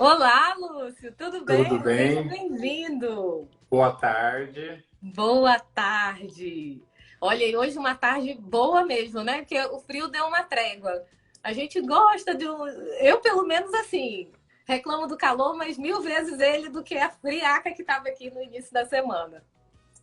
Olá, Lúcio, tudo Tudo bem? Seja bem? bem-vindo. Boa tarde. Boa tarde. Olha, e hoje uma tarde boa mesmo, né? Porque o frio deu uma trégua. A gente gosta de um. Eu, pelo menos, assim, reclamo do calor, mas mil vezes ele do que a friaca que estava aqui no início da semana.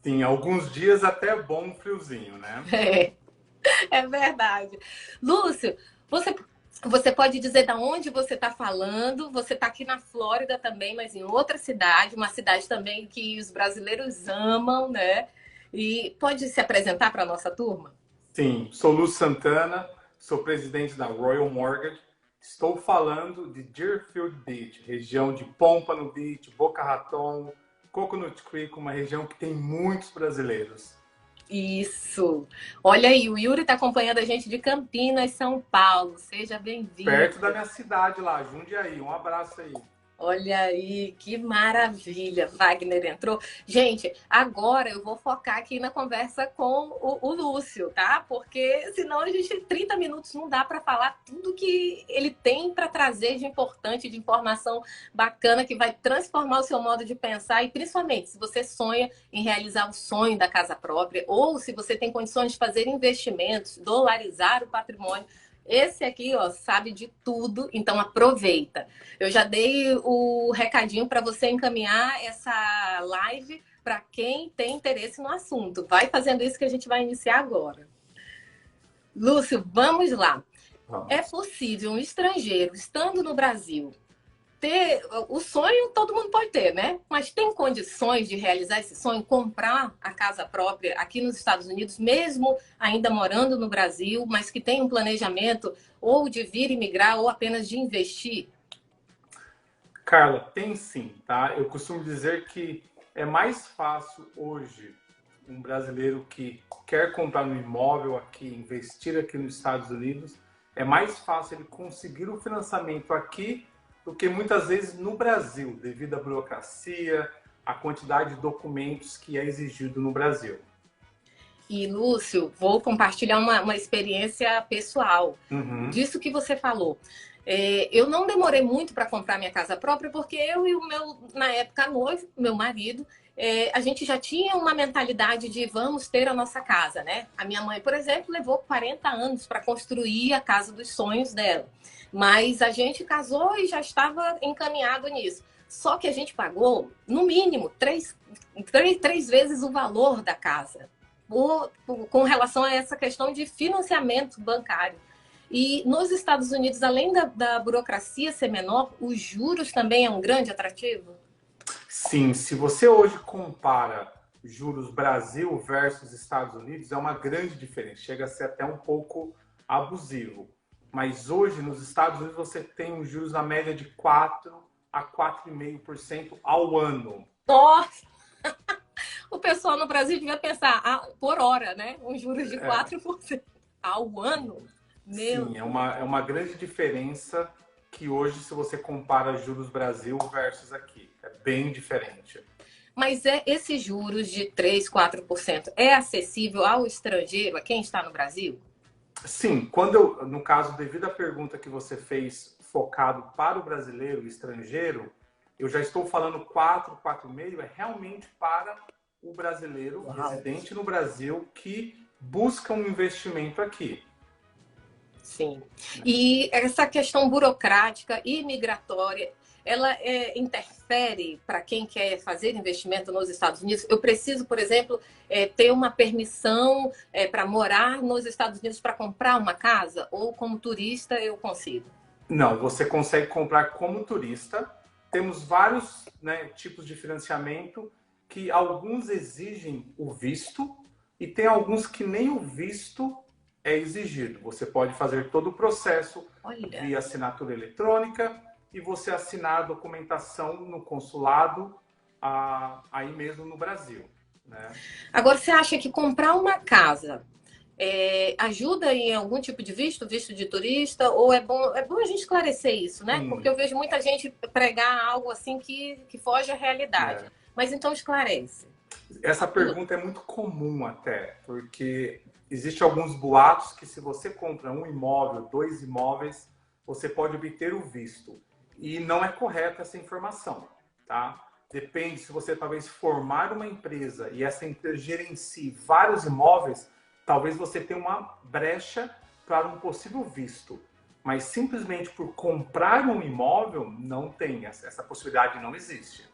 Sim, alguns dias até bom um friozinho, né? É, é verdade. Lúcio, você, você pode dizer de onde você está falando? Você está aqui na Flórida também, mas em outra cidade, uma cidade também que os brasileiros amam, né? E pode se apresentar para a nossa turma? Sim, sou Lúcio Santana, sou presidente da Royal Mortgage. Estou falando de Deerfield Beach, região de Pompano Beach, Boca Raton, Coconut Creek, uma região que tem muitos brasileiros. Isso. Olha aí, o Yuri está acompanhando a gente de Campinas, São Paulo. Seja bem-vindo. Perto da minha cidade lá, Jundiaí. Um abraço aí. Olha aí, que maravilha. Wagner entrou. Gente, agora eu vou focar aqui na conversa com o Lúcio, tá? Porque senão a gente, 30 minutos não dá para falar tudo que ele tem para trazer de importante, de informação bacana que vai transformar o seu modo de pensar e principalmente se você sonha em realizar o sonho da casa própria ou se você tem condições de fazer investimentos, dolarizar o patrimônio. Esse aqui, ó, sabe de tudo, então aproveita. Eu já dei o recadinho para você encaminhar essa live para quem tem interesse no assunto. Vai fazendo isso que a gente vai iniciar agora. Lúcio, vamos lá. É Vamos. possível um estrangeiro, estando no Brasil, ter o sonho, todo mundo pode ter, né? Mas tem condições de realizar esse sonho, comprar a casa própria aqui nos Estados Unidos, mesmo ainda morando no Brasil, mas que tem um planejamento ou de vir e migrar ou apenas de investir? Carla, tem sim, tá? Eu costumo dizer que é mais fácil hoje um brasileiro que quer comprar um imóvel aqui, investir aqui nos Estados Unidos, é mais fácil ele conseguir o financiamento aqui do que muitas vezes no Brasil, devido à burocracia, à quantidade de documentos que é exigido no Brasil. E, Lúcio, vou compartilhar uma experiência pessoal Uhum. disso que você falou. Eu não demorei muito para comprar minha casa própria, porque eu e o meu, na época, noivo, meu marido, a gente já tinha uma mentalidade de vamos ter a nossa casa, né? A minha mãe, por exemplo, levou 40 anos para construir a casa dos sonhos dela. Mas a gente casou e já estava encaminhado nisso. Só que a gente pagou, no mínimo, três vezes o valor da casa com relação a essa questão de financiamento bancário. E nos Estados Unidos, além da burocracia ser menor, os juros também é um grande atrativo? Sim, se você hoje compara juros Brasil versus Estados Unidos, é uma grande diferença. Chega a ser até um pouco abusivo. Mas hoje, nos Estados Unidos, você tem os juros na média de 4 a 4,5% ao ano. Nossa! O pessoal no Brasil devia pensar por hora, né? Uns juros de 4% ao ano. Meu Sim, Deus. é uma grande diferença que hoje, se você compara juros Brasil versus aqui, é bem diferente. Mas esses juros de 3, 4% é acessível ao estrangeiro, a quem está no Brasil? Sim, quando eu, no caso, devido à pergunta que você fez focado para o brasileiro e estrangeiro, eu já estou falando 4, 4,5 é realmente para o brasileiro Uau. residente no Brasil que busca um investimento aqui. Sim. E essa questão burocrática e migratória, ela interfere para quem quer fazer investimento nos Estados Unidos? Eu preciso, por exemplo, ter uma permissão para morar nos Estados Unidos para comprar uma casa? Ou como turista eu consigo? Não, você consegue comprar como turista. Temos vários, né, tipos de financiamento que alguns exigem o visto e tem alguns que nem o visto é exigido. Você pode fazer todo o processo Olha. via assinatura eletrônica e você assinar a documentação no consulado aí mesmo no Brasil, né? Agora, você acha que comprar uma casa ajuda em algum tipo de visto, visto de turista, ou é bom a gente esclarecer isso, né? Porque Sim, eu vejo muita gente pregar algo assim que foge à realidade. é. Mas então esclarece. Essa pergunta é muito comum até, porque existe alguns boatos que se você compra um imóvel, dois imóveis, você pode obter o visto. E não é correta essa informação, tá? Depende, se você talvez formar uma empresa e essa empresa gerencie vários imóveis, talvez você tenha uma brecha para um possível visto. Mas simplesmente por comprar um imóvel, não tem. Essa possibilidade não existe.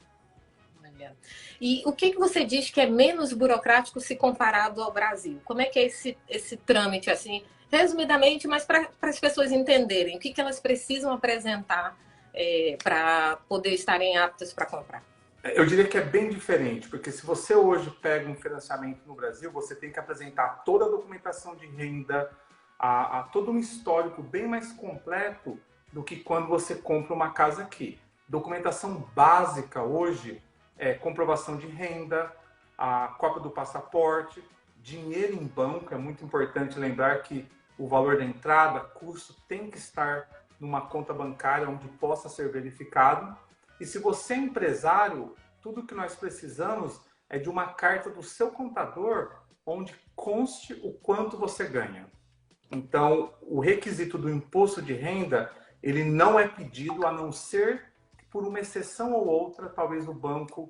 E o que você diz que é menos burocrático se comparado ao Brasil? Como é que é esse trâmite, assim, resumidamente, mas para as pessoas entenderem o que elas precisam apresentar para poder estarem aptas para comprar? Eu diria que é bem diferente, porque se você hoje pega um financiamento no Brasil, você tem que apresentar toda a documentação de renda, a todo um histórico bem mais completo do que quando você compra uma casa aqui. Documentação básica hoje é comprovação de renda, a cópia do passaporte, dinheiro em banco. É muito importante lembrar que o valor da entrada, custo, tem que estar numa conta bancária onde possa ser verificado. E se você é empresário, tudo que nós precisamos é de uma carta do seu contador onde conste o quanto você ganha. Então, o requisito do imposto de renda, ele não é pedido a não ser por uma exceção ou outra, talvez o banco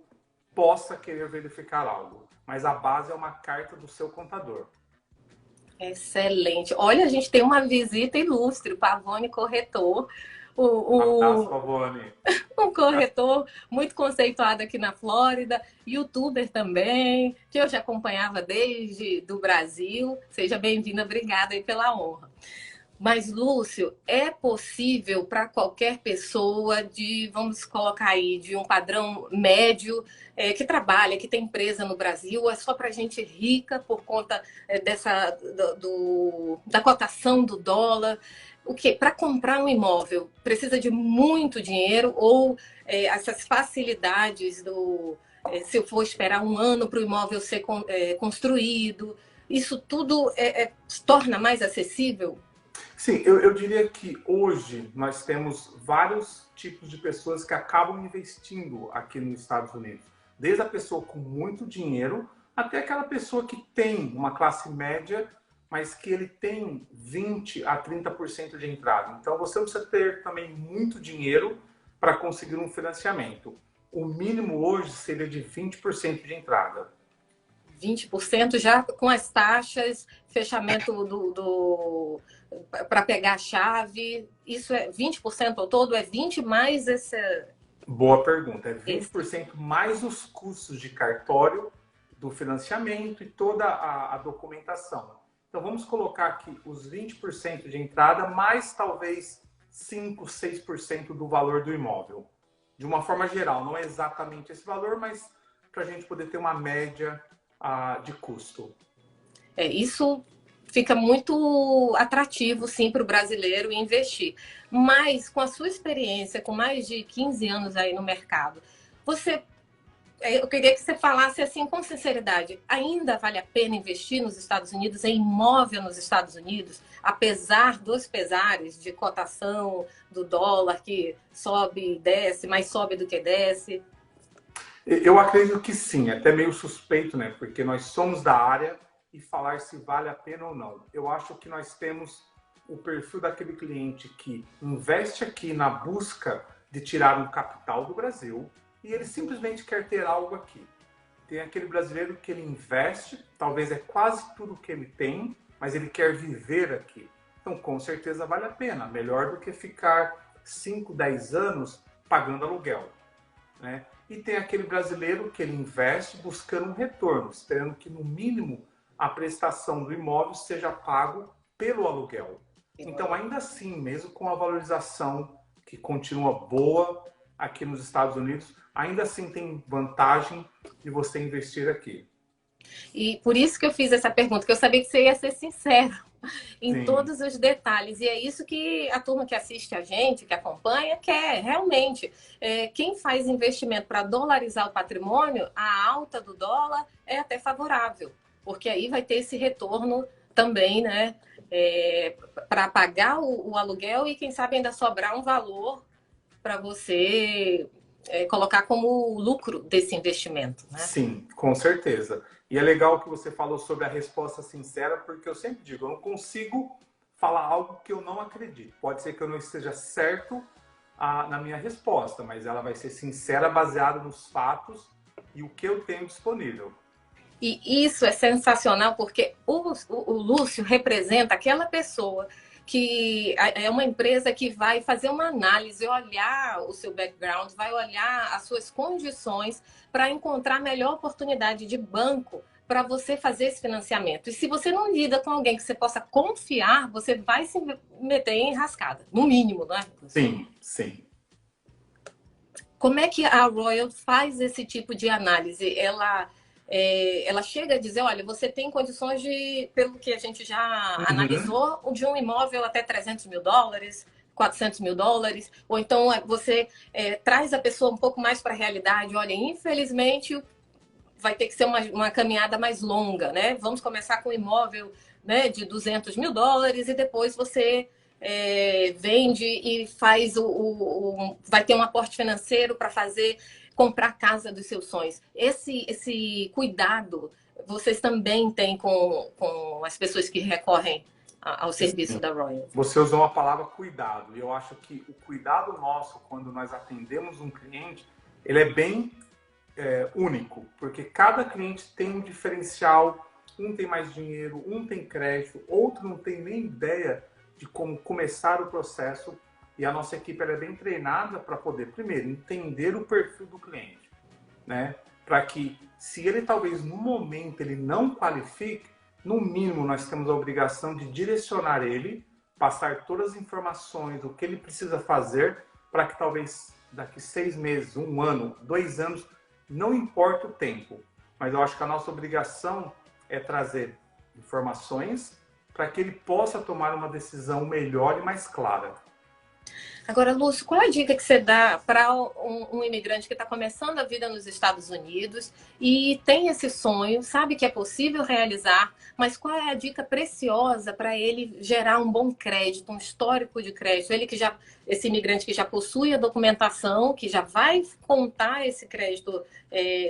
possa querer verificar algo. Mas a base é uma carta do seu contador. Excelente. Olha, a gente tem uma visita ilustre, o Pavone Corretor. Abraço, Pavone. Um corretor muito conceituado aqui na Flórida, youtuber também, que eu já acompanhava desde do Brasil. Seja bem-vinda, obrigada aí pela honra. Mas, Lúcio, é possível para qualquer pessoa vamos colocar aí, de um padrão médio, que trabalha, que tem empresa no Brasil, é só para gente rica por conta da cotação do dólar? O quê? Para comprar um imóvel, precisa de muito dinheiro ou essas facilidades se eu for esperar um ano para o imóvel ser construído, isso tudo torna mais acessível? Sim, eu diria que hoje nós temos vários tipos de pessoas que acabam investindo aqui nos Estados Unidos. Desde a pessoa com muito dinheiro até aquela pessoa que tem uma classe média, mas que ele tem 20 a 30% de entrada. Então você não precisa ter também muito dinheiro para conseguir um financiamento. O mínimo hoje seria de 20% de entrada. 20% já com as taxas, fechamento para pegar a chave, isso é 20% ao todo? É 20 mais esse... Boa pergunta. É 20% mais os custos de cartório do financiamento e toda a documentação. Então vamos colocar aqui os 20% de entrada, mais talvez 5, 6% do valor do imóvel. De uma forma geral, não é exatamente esse valor, mas para a gente poder ter uma média de custo. Isso fica muito atrativo, sim, para o brasileiro investir. Mas, com a sua experiência, com mais de 15 anos aí no mercado, eu queria que você falasse assim com sinceridade, ainda vale a pena investir nos Estados Unidos, em imóvel nos Estados Unidos, apesar dos pesares de cotação do dólar que sobe e desce, mais sobe do que desce? Eu acredito que sim, até meio suspeito, né? Porque nós somos da área e falar se vale a pena ou não. Eu acho que nós temos o perfil daquele cliente que investe aqui na busca de tirar um capital do Brasil e ele simplesmente quer ter algo aqui. Tem aquele brasileiro que ele investe, talvez é quase tudo que ele tem, mas ele quer viver aqui. Então, com certeza vale a pena. Melhor do que ficar 5, 10 anos pagando aluguel, né? E tem aquele brasileiro que ele investe buscando um retorno, esperando que no mínimo a prestação do imóvel seja pago pelo aluguel. Então, ainda assim, mesmo com a valorização que continua boa aqui nos Estados Unidos, ainda assim tem vantagem de você investir aqui. E por isso que eu fiz essa pergunta, que eu sabia que você ia ser sincero em Sim. todos os detalhes. E é isso que a turma que assiste a gente, que acompanha, quer realmente. Quem faz investimento para dolarizar o patrimônio, a alta do dólar é até favorável, porque aí vai ter esse retorno também, né? Para pagar o aluguel e, quem sabe, ainda sobrar um valor para você colocar como lucro desse investimento, né? Sim, com certeza. E é legal que você falou sobre a resposta sincera, porque eu sempre digo, eu não consigo falar algo que eu não acredito. Pode ser que eu não esteja certo, na minha resposta, mas ela vai ser sincera, baseada nos fatos e o que eu tenho disponível. E isso é sensacional, porque o Lúcio representa aquela pessoa que é uma empresa que vai fazer uma análise, olhar o seu background, vai olhar as suas condições para encontrar a melhor oportunidade de banco para você fazer esse financiamento. E se você não lida com alguém que você possa confiar, você vai se meter em enrascada, no mínimo, não é? Sim, sim. Como é que a Royal faz esse tipo de análise? Ela chega a dizer, olha, você tem condições de, pelo que a gente já analisou, de um imóvel até 300 mil dólares, 400 mil dólares, ou então você traz a pessoa um pouco mais para a realidade, olha, infelizmente vai ter que ser uma caminhada mais longa, né? Vamos começar com um imóvel, né, de 200 mil dólares e depois você vende e faz vai ter um aporte financeiro para comprar a casa dos seus sonhos. Esse cuidado vocês também têm com as pessoas que recorrem ao serviço da Royal. Você usou a palavra cuidado, e eu acho que o cuidado nosso, quando nós atendemos um cliente, ele é bem único, porque cada cliente tem um diferencial, um tem mais dinheiro, um tem crédito, outro não tem nem ideia de como começar o processo, e a nossa equipe é bem treinada para poder, primeiro, entender o perfil do cliente, né? Para que, se ele talvez no momento ele não qualifique, no mínimo nós temos a obrigação de direcionar ele, passar todas as informações, o que ele precisa fazer, para que talvez daqui 6 meses, 1 ano, 2 anos, não importa o tempo, mas eu acho que a nossa obrigação é trazer informações para que ele possa tomar uma decisão melhor e mais clara. Agora, Lúcio, qual é a dica que você dá para um imigrante que está começando a vida nos Estados Unidos e tem esse sonho, sabe que é possível realizar, mas qual é a dica preciosa para ele gerar um bom crédito, um histórico de crédito? Esse imigrante que já possui a documentação, que já vai contar esse crédito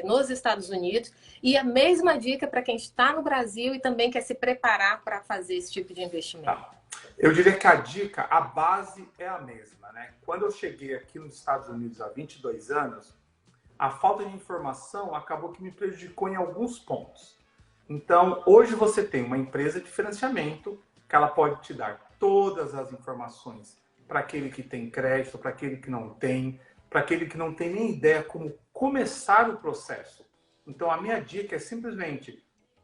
nos Estados Unidos, e a mesma dica para quem está no Brasil e também quer se preparar para fazer esse tipo de investimento. Tá. Eu diria que a dica, a base é a mesma, né? Quando eu cheguei aqui nos Estados Unidos há 22 anos, a falta de informação acabou que me prejudicou em alguns pontos. Então, hoje você tem uma empresa de financiamento que ela pode te dar todas as informações para aquele que tem crédito, para aquele que não tem, para aquele que não tem nem ideia como começar o processo. Então, a minha dica é simplesmente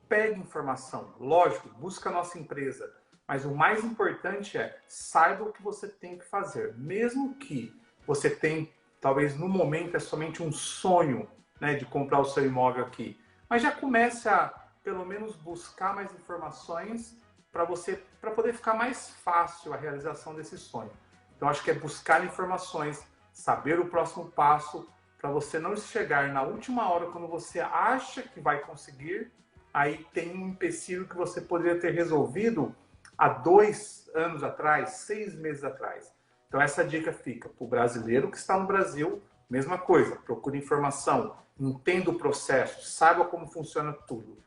pegue informação. Lógico, busca a nossa empresa. Mas o mais importante é, saiba o que você tem que fazer. Mesmo que você tenha, talvez no momento é somente um sonho, né, de comprar o seu imóvel aqui. Mas já comece a, pelo menos, buscar mais informações para poder ficar mais fácil a realização desse sonho. Então, acho que é buscar informações, saber o próximo passo, para você não chegar na última hora, quando você acha que vai conseguir, aí tem um empecilho que você poderia ter resolvido há 2 anos atrás, 6 meses atrás. Então essa dica fica para o brasileiro que está no Brasil, mesma coisa, procure informação, entenda o processo, saiba como funciona tudo.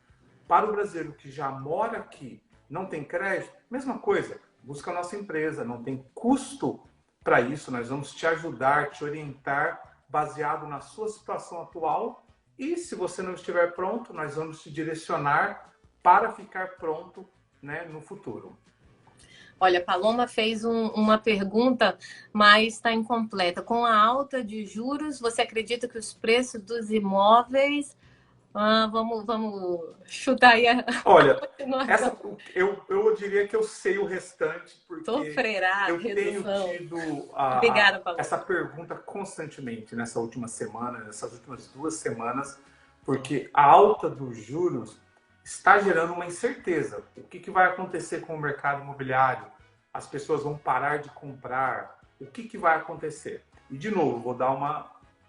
Para o brasileiro que já mora aqui, não tem crédito, mesma coisa, busca a nossa empresa, não tem custo para isso, nós vamos te ajudar, te orientar, baseado na sua situação atual, e se você não estiver pronto, nós vamos te direcionar para ficar pronto, né, no futuro. Olha, Paloma fez uma pergunta, mas está incompleta. Com a alta de juros, você acredita que os preços dos imóveis... vamos chutar aí a... Olha, eu diria que eu sei o restante, porque eu tenho tido Obrigada, essa pergunta constantemente nessas últimas 2 semanas, porque a alta dos juros está gerando uma incerteza. O que vai acontecer com o mercado imobiliário? As pessoas vão parar de comprar? O que vai acontecer? E, de novo, vou dar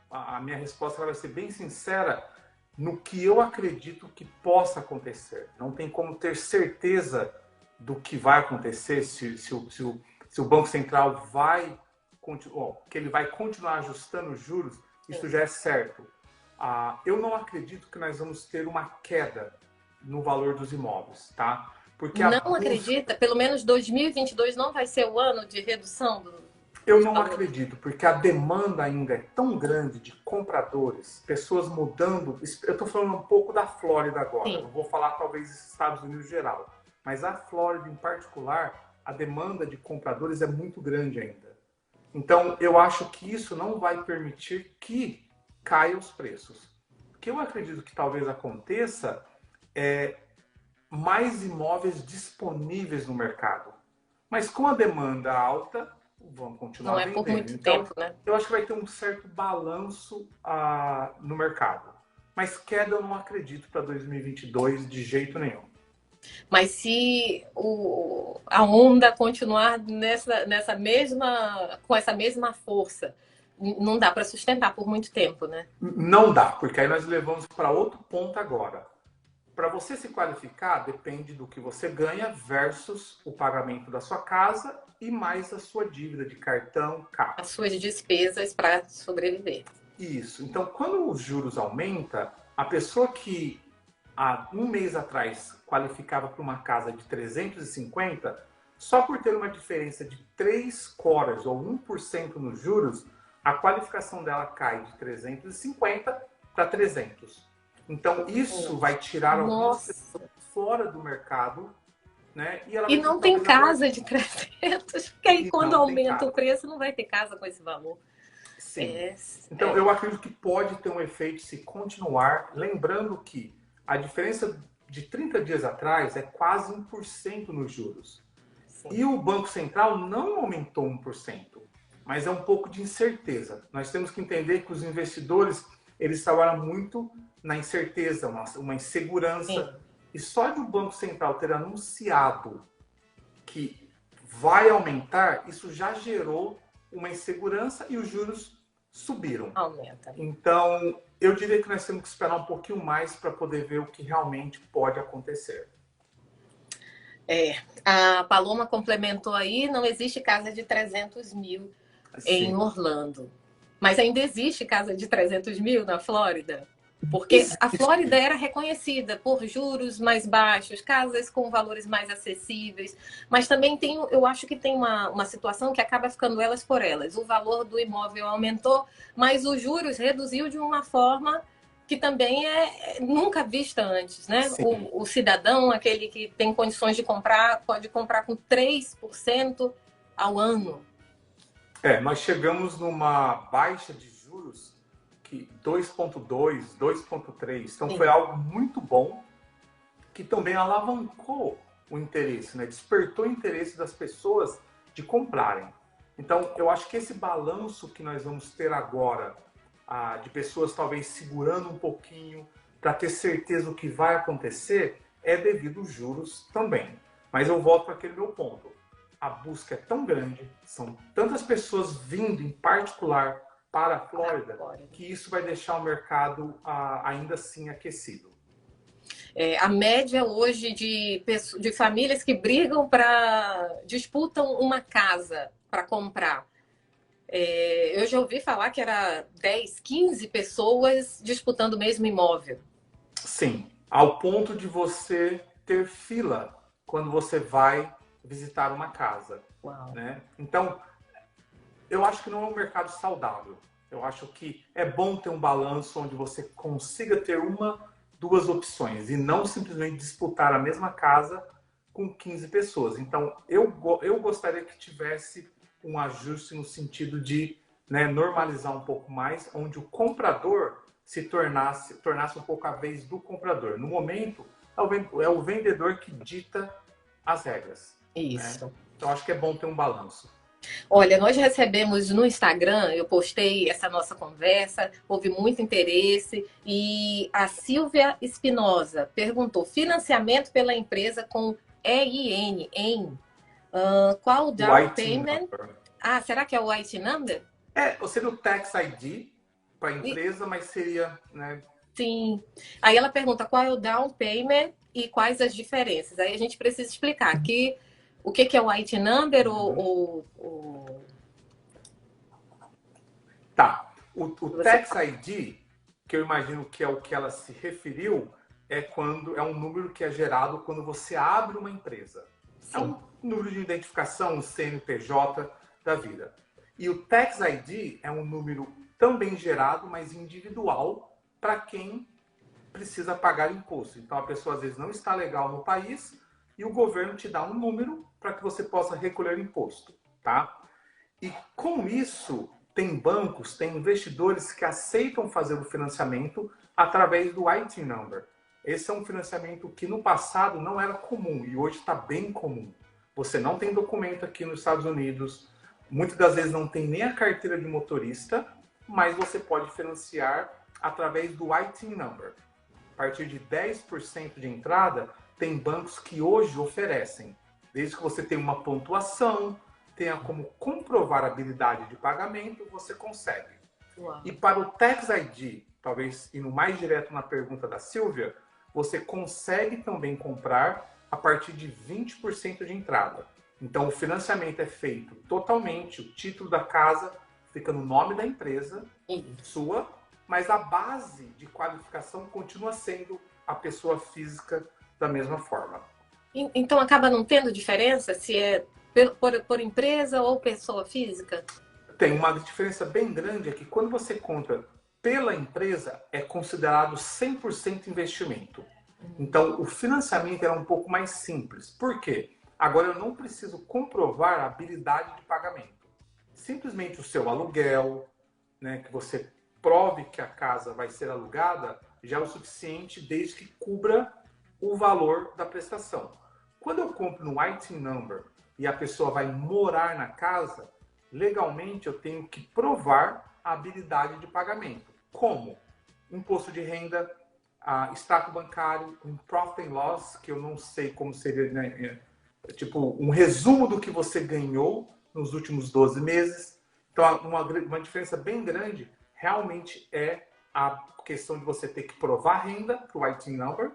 a minha resposta vai ser bem sincera no que eu acredito que possa acontecer. Não tem como ter certeza do que vai acontecer, se o Banco Central que ele vai continuar ajustando os juros, isso já é certo. Eu não acredito que nós vamos ter uma queda no valor dos imóveis, tá? Porque acredita? Pelo menos 2022 não vai ser o ano de redução do... Eu não acredito, porque a demanda ainda é tão grande de compradores, pessoas mudando. Eu estou falando um pouco da Flórida agora, Sim. não vou falar talvez dos Estados Unidos em geral, mas a Flórida em particular, a demanda de compradores é muito grande ainda. Então, eu acho que isso não vai permitir que caia os preços. O que eu acredito que talvez aconteça é mais imóveis disponíveis no mercado. Mas com a demanda alta, vão Não continuar é por vendendo. muito Então, tempo, né? eu acho que vai ter um certo balanço no mercado. Mas queda eu não acredito para 2022 de jeito nenhum. Mas se a onda continuar com essa mesma força, não dá para sustentar por muito tempo, né? Não dá, porque aí nós levamos para outro ponto agora. Para você se qualificar, depende do que você ganha versus o pagamento da sua casa e mais a sua dívida de cartão, carro. As suas despesas para sobreviver. Isso. Então, quando os juros aumentam, a pessoa que há um mês atrás qualificava para uma casa de 350, só por ter uma diferença de 3 coras ou 1% nos juros, a qualificação dela cai de 350 para 300. Então, isso vai tirar algumas pessoas fora do mercado, né? E ela E vai ter não que tem talvez agora. casa de 300, porque aí E quando não tem aumenta o casa. preço, não vai ter casa com esse valor. Sim. Então, É. eu acredito que pode ter um efeito se continuar. Lembrando que a diferença de 30 dias atrás é quase 1% nos juros. Sim. E o Banco Central não aumentou 1%, mas é um pouco de incerteza. Nós temos que entender que os investidores eles trabalham muito na incerteza, uma insegurança. Sim. E só de o Banco Central ter anunciado que vai aumentar, isso já gerou uma insegurança e os juros subiram. Aumenta. Então, eu diria que nós temos que esperar um pouquinho mais para poder ver o que realmente pode acontecer. A Paloma complementou aí, não existe casa de 300 mil em Orlando. Mas ainda existe casa de 300 mil na Flórida? Porque a Flórida era reconhecida por juros mais baixos, casas com valores mais acessíveis, mas também tem, eu acho que tem uma situação que acaba ficando elas por elas. O valor do imóvel aumentou, mas os juros reduziu de uma forma que também é nunca vista antes, né? O cidadão, aquele que tem condições de comprar, pode comprar com 3% ao ano. Nós chegamos numa baixa de juros que 2,2, 2,3. Então foi algo muito bom que também alavancou o interesse, né? Despertou o interesse das pessoas de comprarem. Então eu acho que esse balanço que nós vamos ter agora, de pessoas talvez segurando um pouquinho para ter certeza do que vai acontecer, é devido aos juros também. Mas eu volto para aquele meu ponto. A busca é tão grande, são tantas pessoas vindo em particular para a Flórida, que isso vai deixar o mercado ainda assim aquecido. A média hoje de famílias que brigam disputam uma casa para comprar. Eu já ouvi falar que era 10, 15 pessoas disputando o mesmo imóvel. Sim, ao ponto de você ter fila quando você vai visitar uma casa. Uau. Né? Então, eu acho que não é um mercado saudável. Eu acho que é bom ter um balanço onde você consiga ter duas opções e não simplesmente disputar a mesma casa com 15 pessoas. Então, eu gostaria que tivesse um ajuste no sentido de, né, normalizar um pouco mais, onde o comprador se tornasse um pouco a vez do comprador. No momento, é o vendedor que dita as regras. Isso. Né? Então, acho que é bom ter um balanço. Olha, nós recebemos no Instagram, eu postei essa nossa conversa, houve muito interesse, e a Silvia Espinosa perguntou: financiamento pela empresa com EIN, qual o down payment? Será que é o IT number? Seria o Tax ID para a empresa, mas seria, né? Sim. Aí ela pergunta qual é o down payment e quais as diferenças. Aí a gente precisa explicar que o que é o IT number Tá. O Tax ID, que eu imagino que é o que ela se referiu, é um número que é gerado quando você abre uma empresa. Sim. É um número de identificação, um CNPJ da vida. E o Tax ID é um número também gerado, mas individual, para quem precisa pagar imposto. Então, a pessoa às vezes não está legal no país e o governo te dá um número para que você possa recolher imposto, tá? E com isso, tem bancos, tem investidores que aceitam fazer o financiamento através do IT Number. Esse é um financiamento que no passado não era comum e hoje está bem comum. Você não tem documento aqui nos Estados Unidos, muitas das vezes não tem nem a carteira de motorista, mas você pode financiar através do IT Number. A partir de 10% de entrada, tem bancos que hoje oferecem, desde que você tenha uma pontuação, tenha como comprovar a habilidade de pagamento, você consegue. Uau. E para o Tax ID, talvez indo mais direto na pergunta da Silvia, você consegue também comprar a partir de 20% de entrada. Então, o financiamento é feito totalmente, o título da casa fica no nome da empresa, sua, mas a base de qualificação continua sendo a pessoa física da mesma forma. Então, acaba não tendo diferença se é por empresa ou pessoa física? Tem uma diferença bem grande, é que quando você compra pela empresa, é considerado 100% investimento. Então, o financiamento era um pouco mais simples. Por quê? Agora eu não preciso comprovar a habilidade de pagamento. Simplesmente o seu aluguel, né, que você prove que a casa vai ser alugada, já é o suficiente desde que cubra o valor da prestação. Quando eu compro no IT Number e a pessoa vai morar na casa, legalmente eu tenho que provar a habilidade de pagamento. Como? Imposto de renda, extrato bancário, um profit and loss, que eu não sei como seria, né? Tipo, um resumo do que você ganhou nos últimos 12 meses. Então, uma diferença bem grande realmente é a questão de você ter que provar renda para o IT Number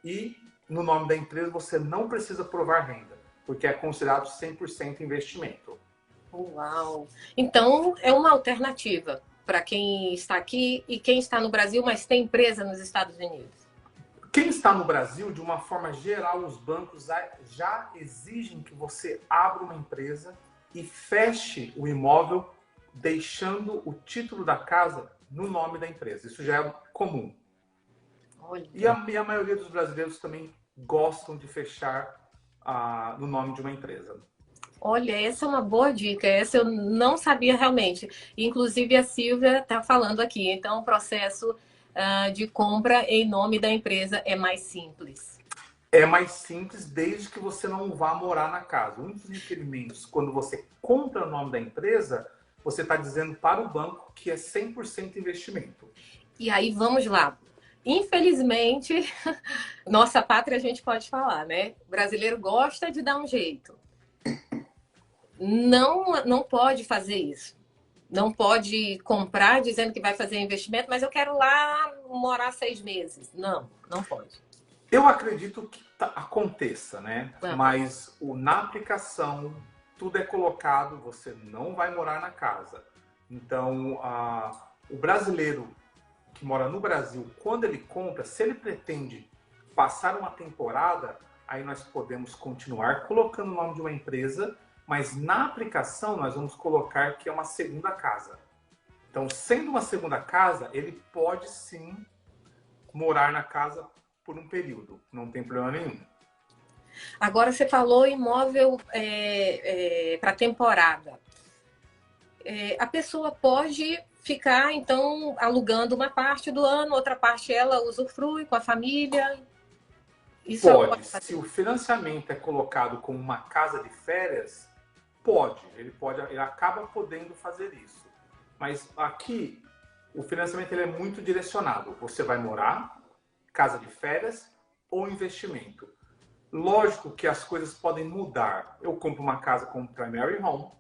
e no nome da empresa você não precisa provar renda, porque é considerado 100% investimento. Uau! Então, é uma alternativa para quem está aqui e quem está no Brasil, mas tem empresa nos Estados Unidos. Quem está no Brasil, de uma forma geral, os bancos já exigem que você abra uma empresa e feche o imóvel deixando o título da casa no nome da empresa. Isso já é comum. Olha. E a maioria dos brasileiros também gostam de fechar no nome de uma empresa. Olha, essa é uma boa dica. Essa eu não sabia realmente. Inclusive, a Silvia está falando aqui. Então, o processo de compra em nome da empresa é mais simples. É mais simples desde que você não vá morar na casa. Um dos requerimentos, quando você compra o nome da empresa, você está dizendo para o banco que é 100% investimento. E aí, vamos lá. Infelizmente, nossa pátria a gente pode falar, né? O brasileiro gosta de dar um jeito. Não pode fazer isso. Não pode comprar dizendo que vai fazer investimento, mas eu quero lá morar 6 meses. Não pode. Eu acredito que aconteça, né? Mas na aplicação, tudo é colocado, você não vai morar na casa. Então, o brasileiro que mora no Brasil, quando ele compra, se ele pretende passar uma temporada, aí nós podemos continuar colocando o nome de uma empresa, mas na aplicação nós vamos colocar que é uma segunda casa. Então, sendo uma segunda casa, ele pode sim morar na casa por um período, não tem problema nenhum. Agora você falou imóvel para temporada. A pessoa pode ficar, então, alugando uma parte do ano, outra parte ela usufrui com a família? Isso pode. Se o financiamento é colocado como uma casa de férias, pode. Ele acaba podendo fazer isso. Mas aqui, o financiamento ele é muito direcionado. Você vai morar, casa de férias ou investimento. Lógico que as coisas podem mudar. Eu compro uma casa como primary home,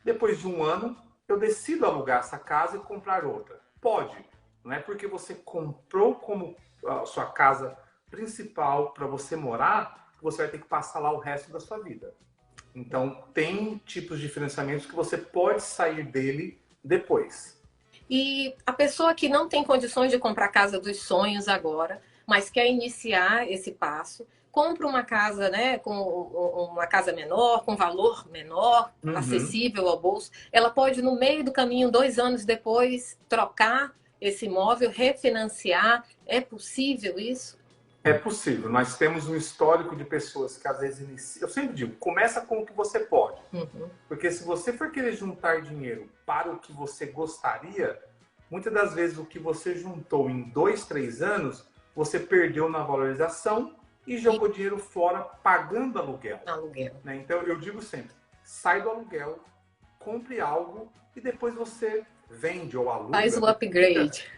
depois de um ano eu decido alugar essa casa e comprar outra. Pode. Não é porque você comprou como a sua casa principal para você morar, que você vai ter que passar lá o resto da sua vida. Então, tem tipos de financiamentos que você pode sair dele depois. E a pessoa que não tem condições de comprar a casa dos sonhos agora, mas quer iniciar esse passo, compra uma casa, né, com uma casa menor, com valor menor, acessível ao bolso, ela pode, no meio do caminho, 2 anos depois, trocar esse imóvel, refinanciar. É possível isso? É possível. Nós temos um histórico de pessoas que às vezes iniciam. Eu sempre digo, começa com o que você pode. Porque se você for querer juntar dinheiro para o que você gostaria, muitas das vezes o que você juntou em 2, 3 anos, você perdeu na valorização e jogou dinheiro fora pagando aluguel. Né? Então eu digo sempre, sai do aluguel, compre algo e depois você vende ou aluga. Faz o upgrade.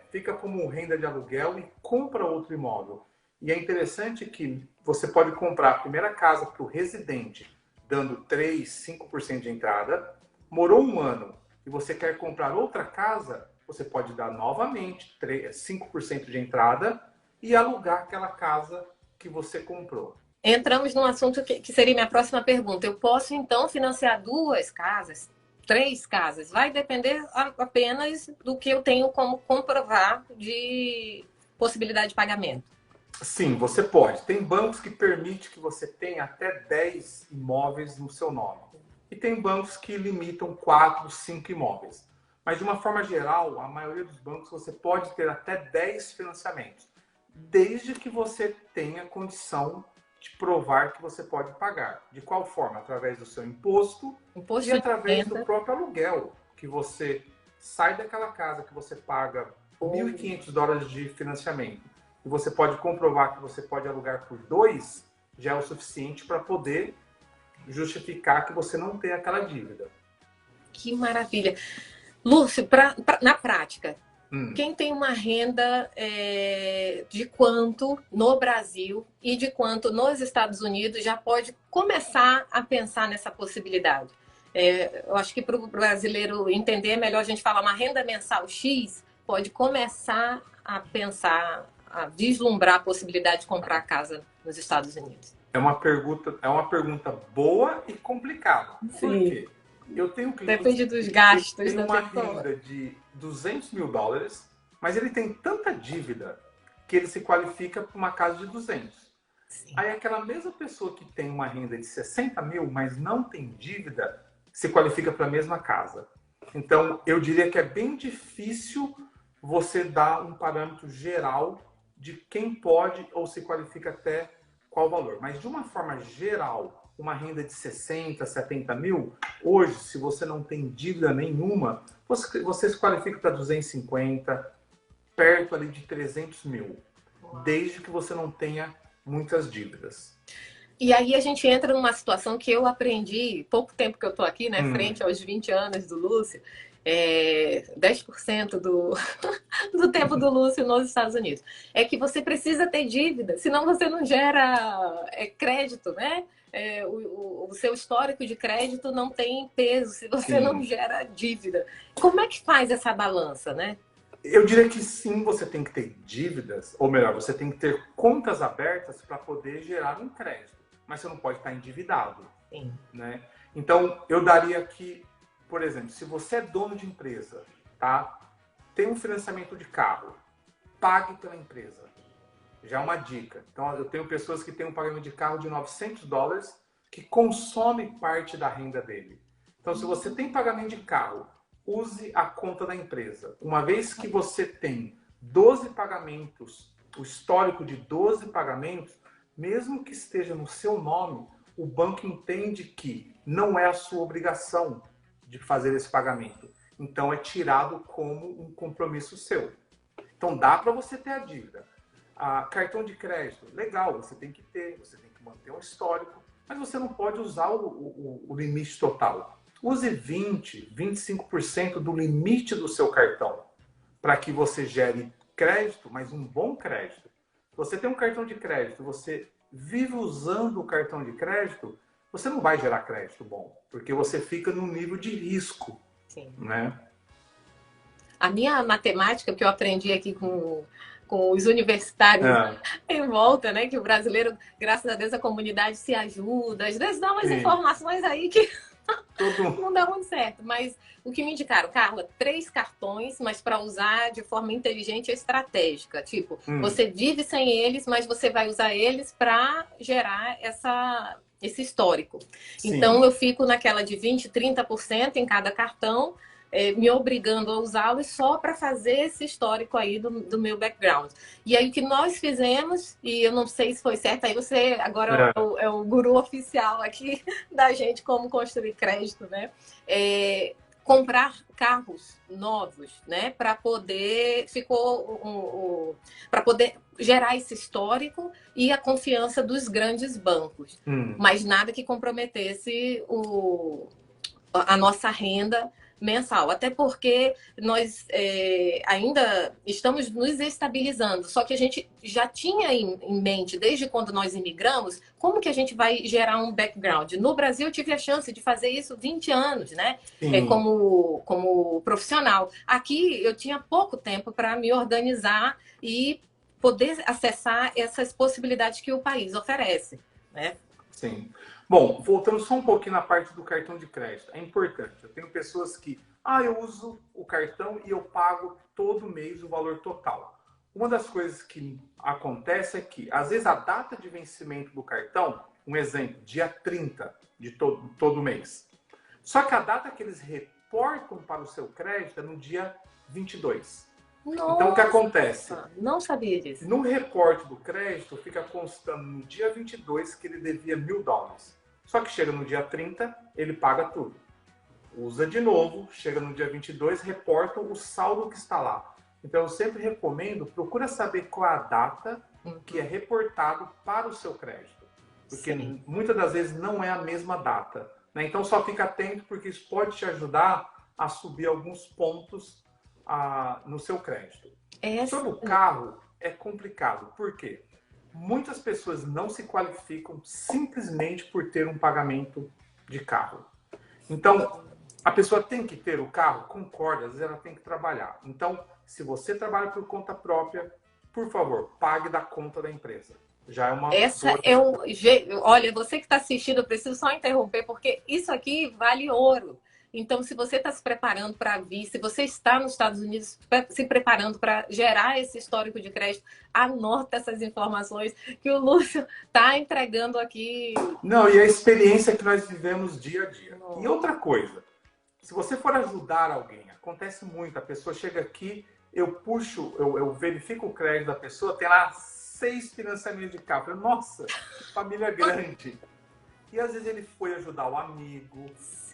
Fica como renda de aluguel e compra outro imóvel. E é interessante que você pode comprar a primeira casa para o residente, dando 3, 5% de entrada. Morou 1 ano e você quer comprar outra casa, você pode dar novamente 5% de entrada e alugar aquela casa que você comprou. Entramos num assunto que seria minha próxima pergunta. Eu posso, então, financiar 2 casas? 3 casas, vai depender apenas do que eu tenho como comprovar de possibilidade de pagamento. Sim, você pode. Tem bancos que permitem que você tenha até 10 imóveis no seu nome. E tem bancos que limitam 4, 5 imóveis. Mas, de uma forma geral, a maioria dos bancos você pode ter até 10 financiamentos, desde que você tenha condição de provar que você pode pagar. De qual forma? Através do seu imposto e através do próprio aluguel, que você sai daquela casa que você paga $1.500 de financiamento e você pode comprovar que você pode alugar por 2, já é o suficiente para poder justificar que você não tem aquela dívida. Que maravilha. Lúcio, na prática, quem tem uma renda de quanto no Brasil e de quanto nos Estados Unidos já pode começar a pensar nessa possibilidade? Eu acho que para o brasileiro entender é melhor a gente falar uma renda mensal X, pode começar a pensar, a vislumbrar a possibilidade de comprar casa nos Estados Unidos. É uma pergunta boa e complicada. Sim. Por quê? Eu tenho cliente depende dos gastos, que tem uma renda de $200 mil, mas ele tem tanta dívida que ele se qualifica para uma casa de 200. Sim. Aí aquela mesma pessoa que tem uma renda de 60 mil, mas não tem dívida, se qualifica para a mesma casa. Então, eu diria que é bem difícil você dar um parâmetro geral de quem pode ou se qualifica até qual valor. Mas, de uma forma geral, uma renda de 60, 70 mil, hoje, se você não tem dívida nenhuma, você se qualifica para 250, perto ali de 300 mil, desde que você não tenha muitas dívidas. E aí a gente entra numa situação que eu aprendi, pouco tempo que eu estou aqui, né, frente aos 20 anos do Lúcio, 10% do tempo do Lúcio nos Estados Unidos. É que você precisa ter dívida, senão você não gera crédito, né? O seu histórico de crédito não tem peso se você não gera dívida. Como é que faz essa balança, né? Eu diria que sim, você tem que ter dívidas, ou melhor, você tem que ter contas abertas para poder gerar um crédito. Mas você não pode estar endividado. Sim. Né? Então, eu daria aqui, por exemplo, se você é dono de empresa, tá? Tem um financiamento de carro, pague pela empresa. Já é uma dica. Então, eu tenho pessoas que têm um pagamento de carro de $900 que consome parte da renda dele. Então, se você tem pagamento de carro, use a conta da empresa. Uma vez que você tem 12 pagamentos, o histórico de 12 pagamentos, mesmo que esteja no seu nome, o banco entende que não é a sua obrigação de fazer esse pagamento. Então, é tirado como um compromisso seu. Então, dá para você ter a dívida. Cartão de crédito, legal, você tem que ter, você tem que manter um histórico, mas você não pode usar o limite total. Use 20%, 25% do limite do seu cartão para que você gere crédito, mas um bom crédito. Você tem um cartão de crédito, você vive usando o cartão de crédito, você não vai gerar crédito bom, porque você fica num nível de risco. Sim. Né? A minha matemática que eu aprendi aqui com os universitários em volta, né? Que o brasileiro, graças a Deus, a comunidade se ajuda. Às vezes dá umas informações aí que Não dá muito certo. Mas o que me indicaram, Carla, 3 cartões, mas para usar de forma inteligente e estratégica. Tipo, você vive sem eles, mas você vai usar eles para gerar esse histórico. Sim. Então, eu fico naquela de 20%, 30% em cada cartão, me obrigando a usá-los só para fazer esse histórico aí do meu background. E aí o que nós fizemos, e eu não sei se foi certo, aí você agora é o guru oficial aqui da gente como construir crédito, né? Comprar carros novos, né? Para poder para poder gerar esse histórico e a confiança dos grandes bancos. Mas nada que comprometesse a nossa renda mensal, até porque nós ainda estamos nos estabilizando, só que a gente já tinha em mente, desde quando nós imigramos, como que a gente vai gerar um background. No Brasil, eu tive a chance de fazer isso 20 anos, né? Como profissional. Aqui, eu tinha pouco tempo para me organizar e poder acessar essas possibilidades que o país oferece, né? Sim. Bom, voltando só um pouquinho na parte do cartão de crédito, é importante. Eu tenho pessoas que, eu uso o cartão e eu pago todo mês o valor total. Uma das coisas que acontece é que, às vezes, a data de vencimento do cartão, um exemplo, dia 30 de todo mês. Só que a data que eles reportam para o seu crédito é no dia 22. Nossa, então, o que acontece? Não sabia disso. No reporte do crédito, fica constando no dia 22 que ele devia $1.000. Só que chega no dia 30, ele paga tudo. Usa de novo, chega no dia 22, reporta o saldo que está lá. Então, eu sempre recomendo, procura saber qual é a data que é reportado para o seu crédito. Porque muitas das vezes não é a mesma data, né? Então, só fica atento, porque isso pode te ajudar a subir alguns pontos no seu crédito. Sobre o carro, é complicado. Por quê? Muitas pessoas não se qualificam simplesmente por ter um pagamento de carro. Então, a pessoa tem que ter o carro? Concordo, às vezes ela tem que trabalhar. Então, se você trabalha por conta própria, por favor, pague da conta da empresa. Já é uma... Olha, você que está assistindo, eu preciso só interromper, porque isso aqui vale ouro. Então, se você está se preparando para vir, se você está nos Estados Unidos se preparando para gerar esse histórico de crédito, anota essas informações que o Lúcio está entregando aqui. Não, e a experiência que nós vivemos dia a dia. E outra coisa, se você for ajudar alguém, acontece muito, a pessoa chega aqui, eu verifico o crédito da pessoa, tem lá 6 financiamentos de carro. Nossa, família grande. E às vezes ele foi ajudar o amigo,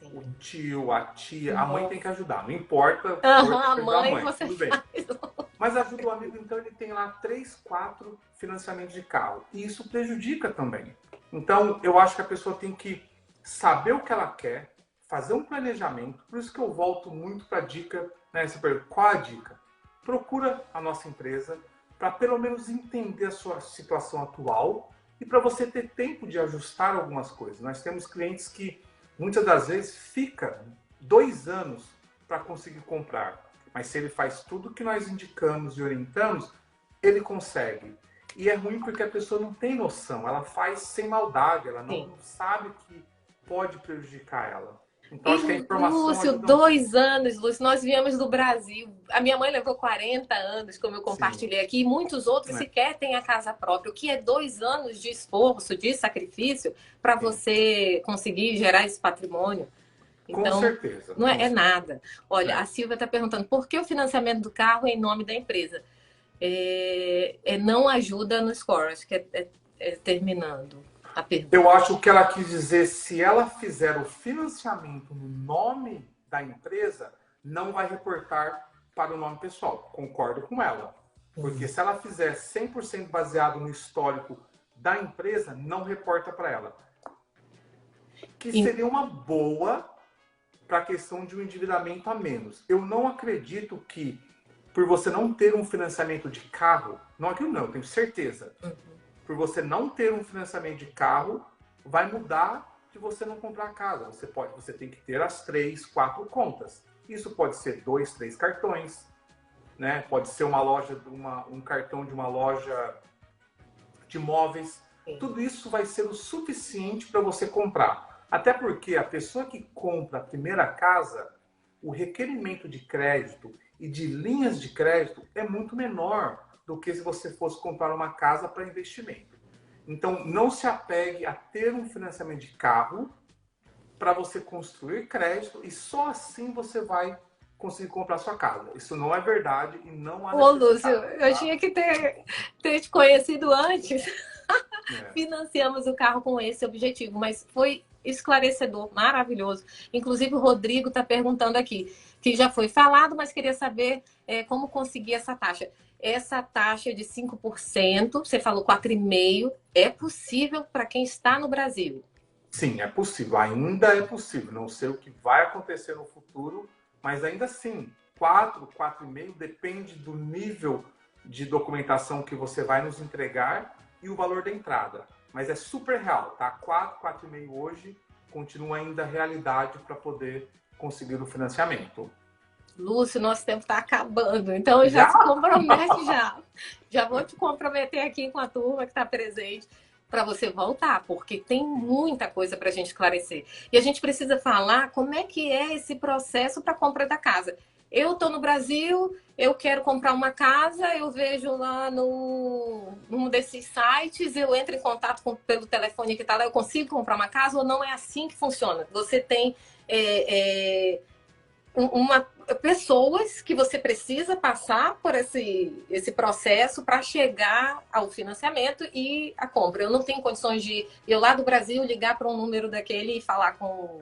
o tio, a tia, a mãe tem que ajudar, não importa. A mãe, você tudo bem. Mas ajuda o amigo, então ele tem lá 3, 4 financiamentos de carro. E isso prejudica também. Então, eu acho que a pessoa tem que saber o que ela quer, fazer um planejamento. Por isso que eu volto muito para a dica, né? Você pergunta, qual a dica? Procura a nossa empresa para pelo menos entender a sua situação atual e para você ter tempo de ajustar algumas coisas. Nós temos clientes que muitas das vezes fica 2 anos para conseguir comprar. Mas se ele faz tudo que nós indicamos e orientamos, ele consegue. E é ruim porque a pessoa não tem noção. Ela faz sem maldade. Ela não sabe que pode prejudicar ela. Então, acho que a informação... Lúcio, 2 anos, Lúcio. Nós viemos do Brasil. A minha mãe levou 40 anos, como eu compartilhei aqui. E muitos outros sequer têm a casa própria. O que é 2 anos de esforço, de sacrifício, para você conseguir gerar esse patrimônio. Então, com certeza. Não é nada. Olha, a Silvia está perguntando por que o financiamento do carro é em nome da empresa? Não ajuda no score. Acho que terminando a pergunta. Eu acho que ela quis dizer, se ela fizer o financiamento no nome da empresa, não vai reportar para o nome pessoal. Concordo com ela. Porque se ela fizer 100% baseado no histórico da empresa, não reporta para ela. Que seria uma boa para a questão de um endividamento a menos. Eu não acredito que, por você não ter um financiamento de carro, não acredito não, eu tenho certeza. Por você não ter um financiamento de carro, vai mudar de você não comprar casa. Você tem que ter as 3, 4 contas. Isso pode ser 2, 3 cartões, né? Pode ser um cartão de uma loja de móveis. Tudo isso vai ser o suficiente para você comprar. Até porque a pessoa que compra a primeira casa, o requerimento de crédito e de linhas de crédito é muito menor do que se você fosse comprar uma casa para investimento. Então, não se apegue a ter um financiamento de carro para você construir crédito e só assim você vai conseguir comprar sua casa. Isso não é verdade e não há Ô, Lúcio, necessidade. eu tinha que ter te conhecido antes. É. Financiamos o carro com esse objetivo, mas foi esclarecedor, maravilhoso. Inclusive, o Rodrigo está perguntando aqui, que já foi falado, mas queria saber como conseguir essa taxa. Essa taxa de 5%, você falou 4,5%, é possível para quem está no Brasil? Sim, é possível. Ainda é possível. Não sei o que vai acontecer no futuro, mas ainda assim, 4, 4,5 depende do nível de documentação que você vai nos entregar e o valor da entrada. Mas é super real, tá? 4, 4,5 hoje continua ainda a realidade para poder conseguir o financiamento. Lúcio, nosso tempo está acabando, então já Já? se compromete já. Já vou te comprometer aqui com a turma que está presente para você voltar, porque tem muita coisa para a gente esclarecer. E a gente precisa falar como é que é esse processo para a compra da casa. Eu estou no Brasil, eu quero comprar uma casa, eu vejo lá num desses sites, eu entro em contato pelo telefone que está lá, eu consigo comprar uma casa ou não é assim que funciona? Você tem pessoas que você precisa passar por esse processo para chegar ao financiamento e a compra. Eu não tenho condições de eu lá do Brasil ligar para um número daquele e falar com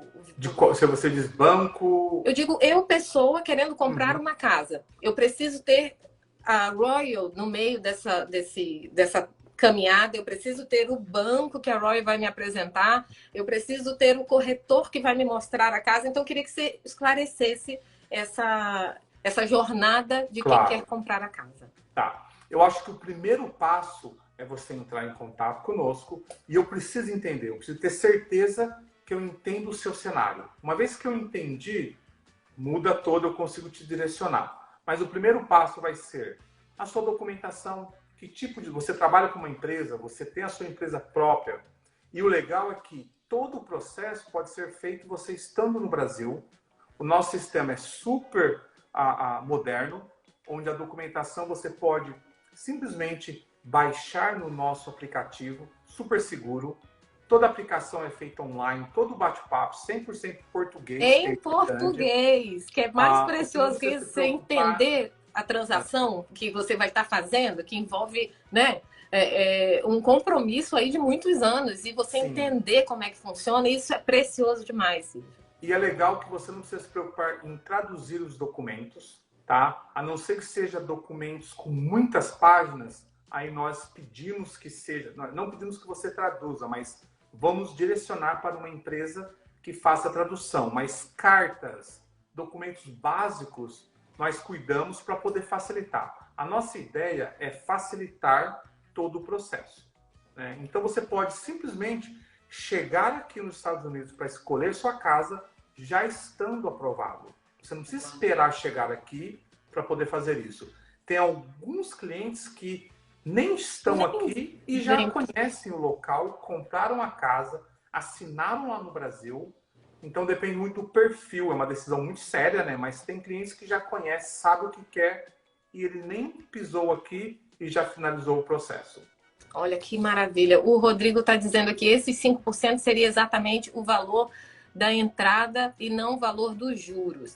Se você diz banco. eu digo, eu, pessoa, querendo comprar uma casa. Eu preciso ter a Royal no meio dessa caminhada, eu preciso ter o banco que a Royal vai me apresentar, eu preciso ter o corretor que vai me mostrar a casa. Então, eu queria que você esclarecesse essa jornada de quem quer Claro. comprar a casa. Tá. Eu acho que o primeiro passo é você entrar em contato conosco e eu preciso entender, eu preciso ter certeza que eu entendo o seu cenário. Uma vez que eu entendi, muda todo, eu consigo te direcionar. Mas o primeiro passo vai ser a sua documentação, que tipo de... Você trabalha com uma empresa, você tem a sua empresa própria. E o legal é que todo o processo pode ser feito você estando no Brasil. O nosso sistema é super moderno, onde a documentação você pode simplesmente baixar no nosso aplicativo, super seguro. Toda a aplicação é feita online, todo o bate-papo, 100% português. Em português, que é mais precioso que isso, você entender a transação que você vai estar fazendo, que envolve, né, um compromisso aí de muitos anos, e você entender como é que funciona, isso é precioso demais, Silvio. E é legal que você não precisa se preocupar em traduzir os documentos, tá? A não ser que seja documentos com muitas páginas, aí nós pedimos que seja, não pedimos que você traduza, mas vamos direcionar para uma empresa que faça a tradução. Mas cartas, documentos básicos, nós cuidamos para poder facilitar. A nossa ideia é facilitar todo o processo, né? Então você pode simplesmente chegar aqui nos Estados Unidos para escolher sua casa já estando aprovado. Você não precisa esperar chegar aqui para poder fazer isso. Tem alguns clientes que nem estão aqui e já conhecem o local, compraram a casa, assinaram lá no Brasil. Então depende muito do perfil, é uma decisão muito séria, né? Mas tem clientes que já conhecem, sabem o que quer e ele nem pisou aqui e já finalizou o processo. Olha que maravilha. O Rodrigo está dizendo que esses 5% seria exatamente o valor da entrada e não o valor dos juros.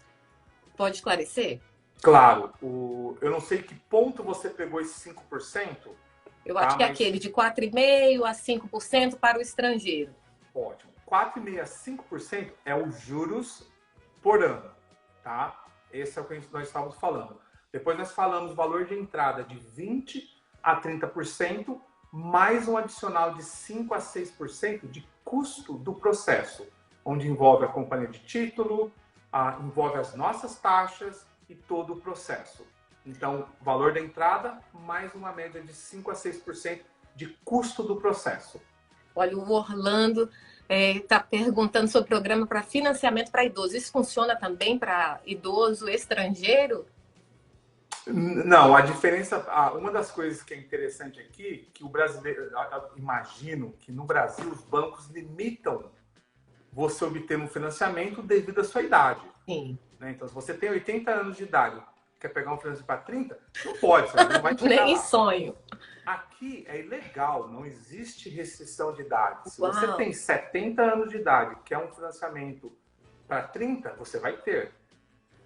Pode esclarecer? Claro. Eu não sei que ponto você pegou esse 5%. Eu acho que é aquele de 4,5% a 5% para o estrangeiro. Ótimo. 4,5% a 5% é os juros por ano, tá? Esse é o que nós estávamos falando. Depois nós falamos o valor de entrada de 20% a 30%, mais um adicional de 5% a 6% de custo do processo, onde envolve a companhia de título, envolve as nossas taxas e todo o processo. Então, valor da entrada, mais uma média de 5% a 6% de custo do processo. Olha, o Orlando está perguntando sobre o programa para financiamento para idoso. Isso funciona também para idoso estrangeiro? Não, a diferença, uma das coisas que é interessante aqui, que o brasileiro, imagino que no Brasil os bancos limitam você obter um financiamento devido à sua idade. Sim. Né? Então, se você tem 80 anos de idade, quer pegar um financiamento para 30, não pode, você não vai chegar Nem lá. sonho. Aqui é ilegal, não existe restrição de idade. Se Uau. você tem 70 anos de idade, quer um financiamento para 30, você vai ter.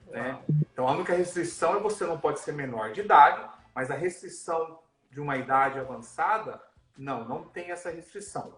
Né? Então, a única restrição é você não pode ser menor de idade, mas a restrição de uma idade avançada, não tem essa restrição.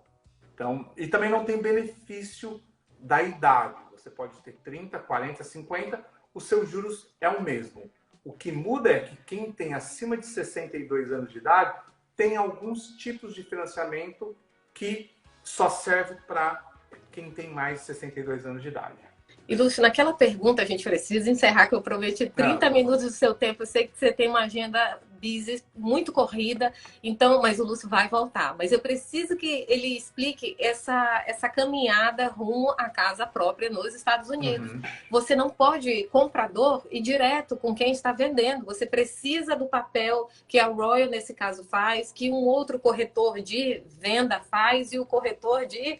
Então, e também não tem benefício da idade. Você pode ter 30, 40, 50, os seus juros é o mesmo. O que muda é que quem tem acima de 62 anos de idade tem alguns tipos de financiamento que só serve para quem tem mais de 62 anos de idade. E, Lúcio, naquela pergunta a gente precisa encerrar, que eu prometi 30 minutos do seu tempo. Eu sei que você tem uma agenda busy, muito corrida, então, mas o Lúcio vai voltar. Mas eu preciso que ele explique essa caminhada rumo à casa própria nos Estados Unidos. Uhum. Você não pode, comprador, ir direto com quem está vendendo. Você precisa do papel que a Royal, nesse caso, faz, que um outro corretor de venda faz e o corretor de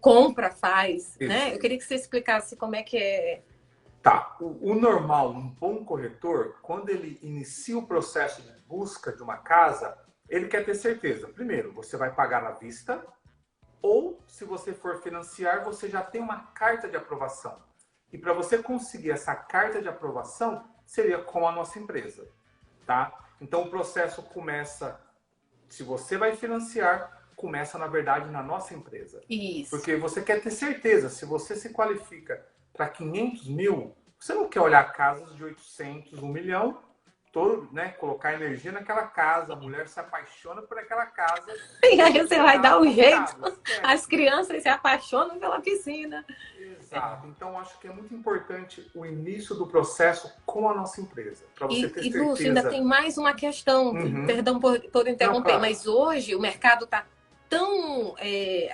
compra faz, Isso. Né? Eu queria que você explicasse como é que é. Tá. O normal, um bom corretor, quando ele inicia o processo de busca de uma casa, ele quer ter certeza. Primeiro, você vai pagar à vista, ou se você for financiar, você já tem uma carta de aprovação. E para você conseguir essa carta de aprovação, seria com a nossa empresa, tá? Então o processo começa, se você vai financiar, começa, na verdade, na nossa empresa. Isso. Porque você quer ter certeza, se você se qualifica para 500 mil, você não quer olhar casas de 800, 1 milhão, todo, né, colocar energia naquela casa, a mulher se apaixona por aquela casa. E aí você vai dar um jeito. Esquece. As crianças se apaixonam pela piscina. Exato. Então, acho que é muito importante o início do processo com a nossa empresa. Para você ter certeza. Lúcio, ainda tem mais uma questão. Perdão por interromper, não, claro. Mas hoje o mercado está tão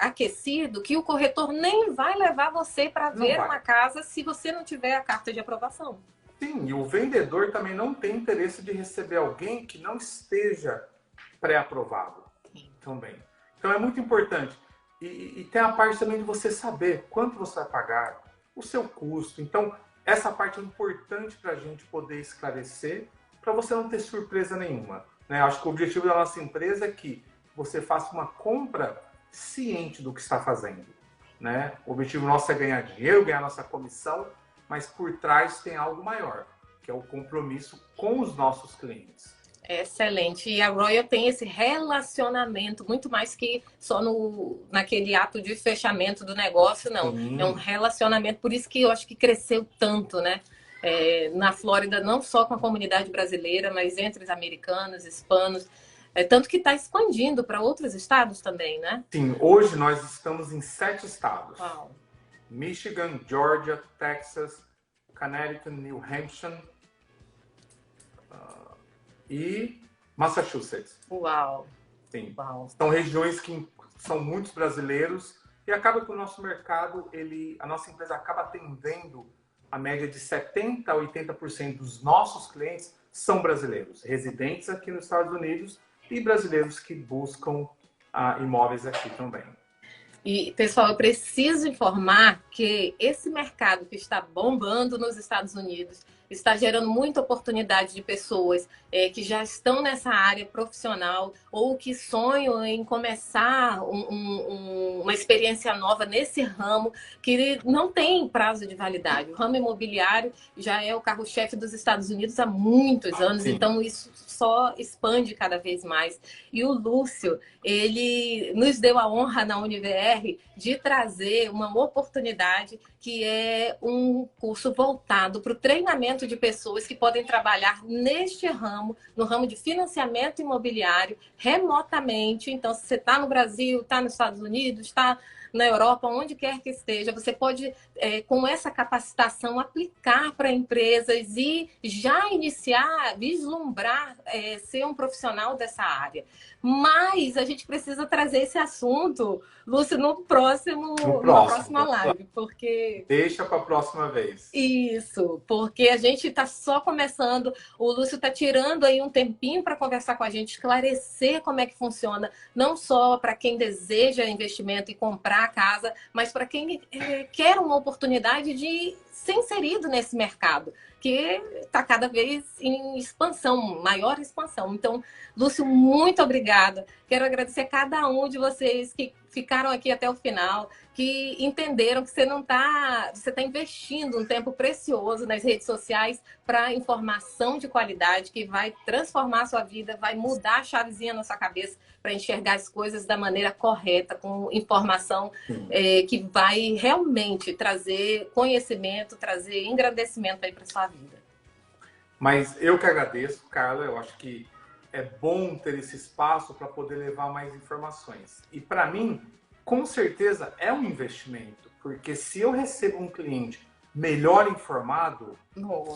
aquecido que o corretor nem vai levar você para ver uma casa se você não tiver a carta de aprovação. Sim, e o vendedor também não tem interesse de receber alguém que não esteja pré-aprovado também. Então é muito importante. E tem a parte também de você saber quanto você vai pagar, o seu custo. Então, essa parte é importante para a gente poder esclarecer, para você não ter surpresa nenhuma. Né? Acho que o objetivo da nossa empresa é que você faça uma compra ciente do que está fazendo. Né? O objetivo nosso é ganhar dinheiro, ganhar nossa comissão, mas por trás tem algo maior, que é o compromisso com os nossos clientes. Excelente. E a Royal tem esse relacionamento, muito mais que só naquele ato de fechamento do negócio, não. Sim. É um relacionamento, por isso que eu acho que cresceu tanto, né? Na Flórida, não só com a comunidade brasileira, mas entre os americanos, hispanos. Tanto que está expandindo para outros estados também, né? Sim, hoje nós estamos em 7 estados. Uau. Michigan, Georgia, Texas, Connecticut, New Hampshire e Massachusetts. Uau! Sim. Uau. São regiões que são muitos brasileiros e acaba que o nosso mercado, a nossa empresa acaba atendendo a média de 70% a 80% dos nossos clientes são brasileiros, residentes aqui nos Estados Unidos e brasileiros que buscam imóveis aqui também. E, pessoal, eu preciso informar que esse mercado que está bombando nos Estados Unidos está gerando muita oportunidade de pessoas que já estão nessa área profissional ou que sonham em começar uma experiência nova nesse ramo que não tem prazo de validade. O ramo imobiliário já é o carro-chefe dos Estados Unidos há muitos anos, sim. Então isso só expande cada vez mais. E o Lúcio, ele nos deu a honra na UniVR de trazer uma oportunidade que é um curso voltado para o treinamento de pessoas que podem trabalhar neste ramo, no ramo de financiamento imobiliário, remotamente. Então, se você está no Brasil, está nos Estados Unidos, está na Europa, onde quer que esteja, você pode, com essa capacitação, aplicar para empresas e já iniciar, vislumbrar, ser um profissional dessa área. Mas a gente precisa trazer esse assunto, Lúcio, na próxima live, porque... Deixa para a próxima vez. Isso, porque a gente está só começando, o Lúcio está tirando aí um tempinho para conversar com a gente, esclarecer como é que funciona, não só para quem deseja investimento e comprar a casa, mas para quem quer uma oportunidade de ser inserido nesse mercado, que está cada vez em expansão, maior expansão. Então, Lúcio, muito obrigada. Quero agradecer a cada um de vocês que ficaram aqui até o final, que entenderam que você está investindo um tempo precioso nas redes sociais para informação de qualidade que vai transformar a sua vida, vai mudar a chavezinha na sua cabeça para enxergar as coisas da maneira correta, com informação que vai realmente trazer conhecimento, trazer engrandecimento aí para sua vida. Mas eu que agradeço, Carla. Eu acho que é bom ter esse espaço para poder levar mais informações. E para mim, com certeza, é um investimento. Porque se eu recebo um cliente melhor informado,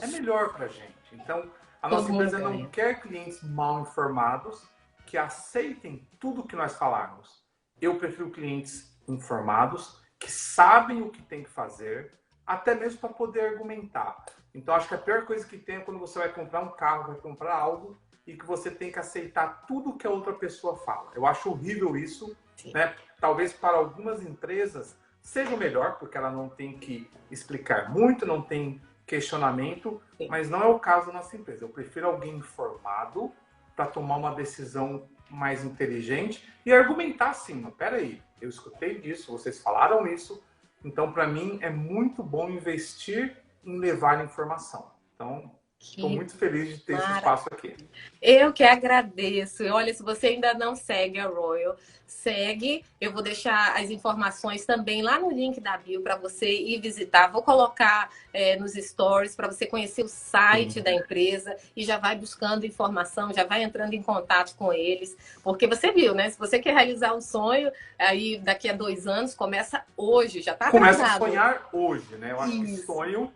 é melhor para a gente. Então, a nossa empresa não quer clientes mal informados que aceitem tudo que nós falarmos. Eu prefiro clientes informados, que sabem o que tem que fazer, até mesmo para poder argumentar. Então, acho que a pior coisa que tem é quando você vai comprar um carro, vai comprar algo, e que você tem que aceitar tudo que a outra pessoa fala. Eu acho horrível isso, né? Talvez para algumas empresas seja o melhor, porque ela não tem que explicar muito, não tem questionamento, mas não é o caso da nossa empresa. Eu prefiro alguém informado para tomar uma decisão mais inteligente e argumentar assim, não, peraí, eu escutei disso, vocês falaram isso, então para mim é muito bom investir em levar informação. Então, estou muito feliz de ter esse espaço aqui. Eu que agradeço. Olha, se você ainda não segue a Royal, segue. Eu vou deixar as informações também lá no link da bio para você ir visitar. Vou colocar nos stories para você conhecer o site da empresa e já vai buscando informação, já vai entrando em contato com eles. Porque você viu, né? Se você quer realizar um sonho, aí daqui a 2 anos, começa hoje, já está Começa a sonhar hoje, né? Eu acho que sonho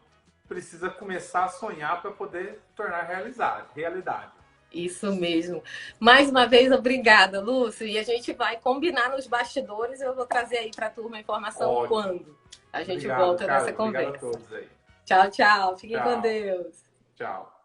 precisa começar a sonhar para poder tornar realidade. Isso mesmo. Mais uma vez, obrigada, Lúcio. E a gente vai combinar nos bastidores. Eu vou trazer aí para a turma a informação quando a gente volta nessa conversa. Obrigado a todos aí. Tchau, tchau. Fiquem com Deus. Tchau.